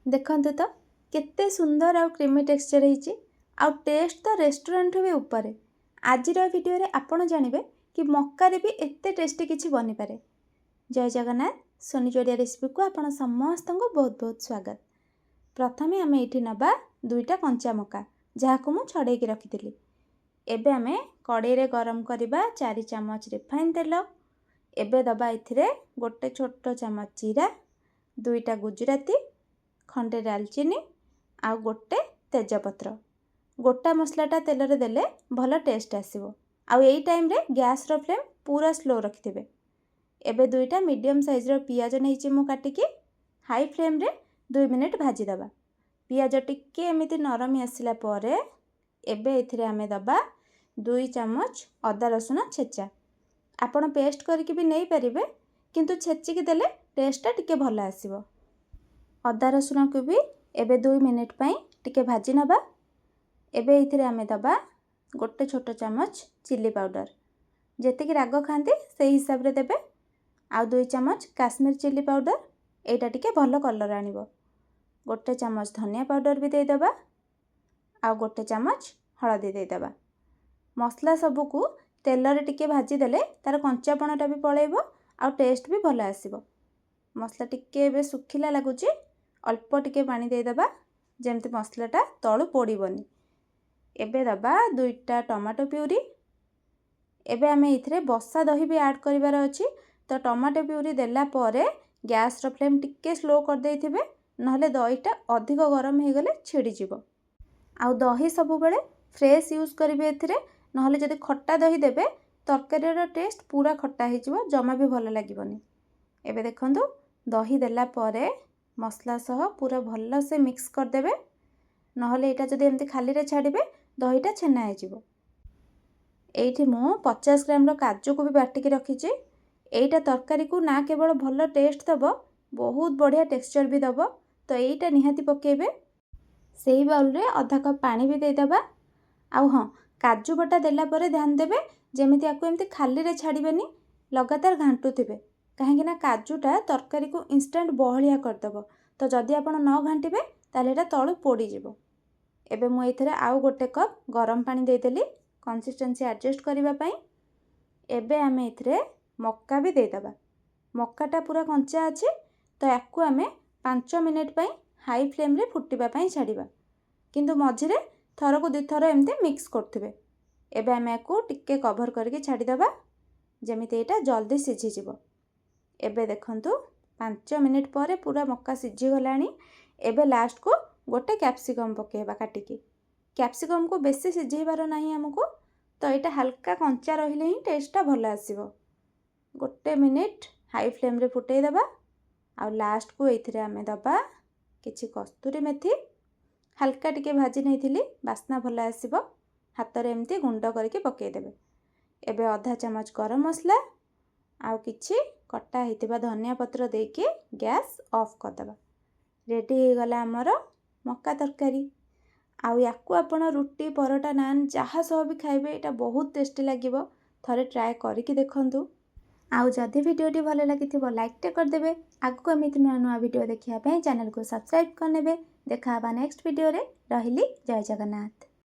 देखंतु तो केते सुंदर आउ क्रीमी टेक्सचर होइछि आउ टेस्ट तो रेस्टोरेंट भी ऊपर। आजिर वीडियो रे आपण जानिबे कि मक्का रे भी एते टेस्टी किछि बनि पारे। जय जगन्नाथ। सोनी जोड़िया रेसिपी को आपण समस्त को बहुत बहुत स्वागत। प्रथमे आमे एठी नबा दुईटा कंचा मक्का जहाको मु छड़े की रखिथिली। एबे आमे कड़ाई रे गरम करिबा 4 चम्मच रिफाइन तेल। एबे दबा इथिरे गोटे छोटो चम्मच जीरा, दुईटा गुजराती, खंडे दालचीनी आउ गोटे तेजपत्र। गोटा मसलाटा तेल रे देले भल टेस्ट आसीबो। आउ एई टाइम रे गैस रो फ्लेम पूरा स्लो रखिथिबे। एबे दुईटा मीडियम साइज रो पियाज नेइछि मु काटिकी हाई फ्लेम रे 2 मिनिट भाजी दबा। पियाज टिके एमिति नरमी आसिला परे एबे एथिरे आमे दबा 2 चम्मच अदा रसुन छेचा। आपण पेस्ट करके भी नहीं पारिबे, किंतु छेचिकी देले टेस्टटा टिके भल आसीबो। अदा रसुन को भी एबे 2 मिनिट पई टिके भाजी नबा। एबे इथिरे आमे दबा गोटे छोटो चम्मच चिली पाउडर, जेतिकी राग खांती से हिसाब रे देबे। आउ 2 चम्मच काश्मीर चिली पाउडर, एटा टिके भल कलर आनिबो। गोटे चम्मच धनिया पाउडर भी दे दबा। आउ गोटे चम्मच हळदी दे दबा। मसला सबू को तेल रे टिके भाजी देले तार कंचापणटा भी पळेइबो आउ टेस्ट भी भल आसीबो। मसला टिके एबे सुखिला लागुची, अल्प टिके पानी दे दबा जेमति मसलाटा तळु पोड़ीबनी। एबे दबा 2टा टमाटो प्यूरी। एबे आमे इथरे बसा दही भी ऐड करिवार अछि, तो टमाटो प्यूरी देला परे गैस रो फ्लेम टिके स्लो कर देइथिबे, नहले दहीटा अधिक गरम हे गले छिड़ी जिवो। आउ दही सबु बेले फ्रेश यूज करिवे एथिरे, नहले जदि खट्टा दही देबे तरकारी रो टेस्ट पूरा खट्टा हे जिवो, जमा भी भल लागिबनी। एबे देखंतु दही देला परे मसला सह पूरा भल से मिक्स कर देबे, नहले एटा जदि एमति खाली रे छाड़िबे दहीटा छेना हे जिवो। एइठी मु 50 ग्राम रो काजू को भी बाटिकी रखिछि। एइटा तरकारी को ना केवल भल टेस्ट दबो, बहुत बढ़िया टेक्सचर भी दबो, तो एइटा निहाती पकेबे। सेही बाउल रे आधा कप पानी भी दे दबा। आउ हां, काजू बटा देला परे ध्यान देबे जेमिति आकु एमति खाली रे छाड़िबेनी, लगातार घांटुथिबे, काहेकि ना काजूटा तरकारी को इंस्टेंट बहलिया कर दबो। तो जदि आपण न घांटिबे ताले एटा तळु पोड़ी जिवो। एबे मु एथिरे आउ गोटे कप गरम पानी दे देली कंसिस्टेंसी एडजस्ट करिवा पई। एबे आमे एथिरे मक्का भी दे दबा। मक्काटा पूरा कंचा अछि, तो याकु आमे 5 मिनिट पई हाई फ्लेम रे फुटिबा पई छाड़िबा, किंतु मझिरे थरको 2 थर एमते मिक्स करथिबे। एबे आमे याकु टिके कवर करके छाड़ी दबा जेमिति एटा जल्दी सिझी जिवो। एबे देखंतु 5 मिनिट परे पूरा मक्का सिझी गलानी। एबे लास्ट को गोटे कैप्सिकम पकेबा काटिकी। कैप्सिकम को बेसी सिझेबार नाही हमको, तो एटा हल्का कंचा रहिले ही टेस्टटा भल आसीबो। गोटे मिनिट हाई फ्लेम रे फुटेई दबा। आ लास्ट को एथिरे आमे दबा किछि कस्तूरी मेथी, हल्का टिके भाजी नैथिली, बास्ना भल आसीबो। हाथ रे एमती गुंड करके पकेई देबे। एबे आधा चम्मच गरम मसला आउ किछि कटा हेतिबा धनिया पत्र देके गैस ऑफ कर दबा। रेडी हे गला हमर मक्का तरकारी। आउ याकु आपण रुटी, परोटा, नान जहा सह भी खाइबे, एटा बहुत टेस्टी लागिबो। थरे ट्राई करिकि देखंतु। आउ जदि वीडियोटी भल लागिथिबो लाइक टे कर देबे। आगु एमिति नुआ नुआ वीडियो देखिया पई चैनल को सब्सक्राइब कर नेबे। देखा हबा नेक्स्ट वीडियो रे। रहिली, जय जगन्नाथ।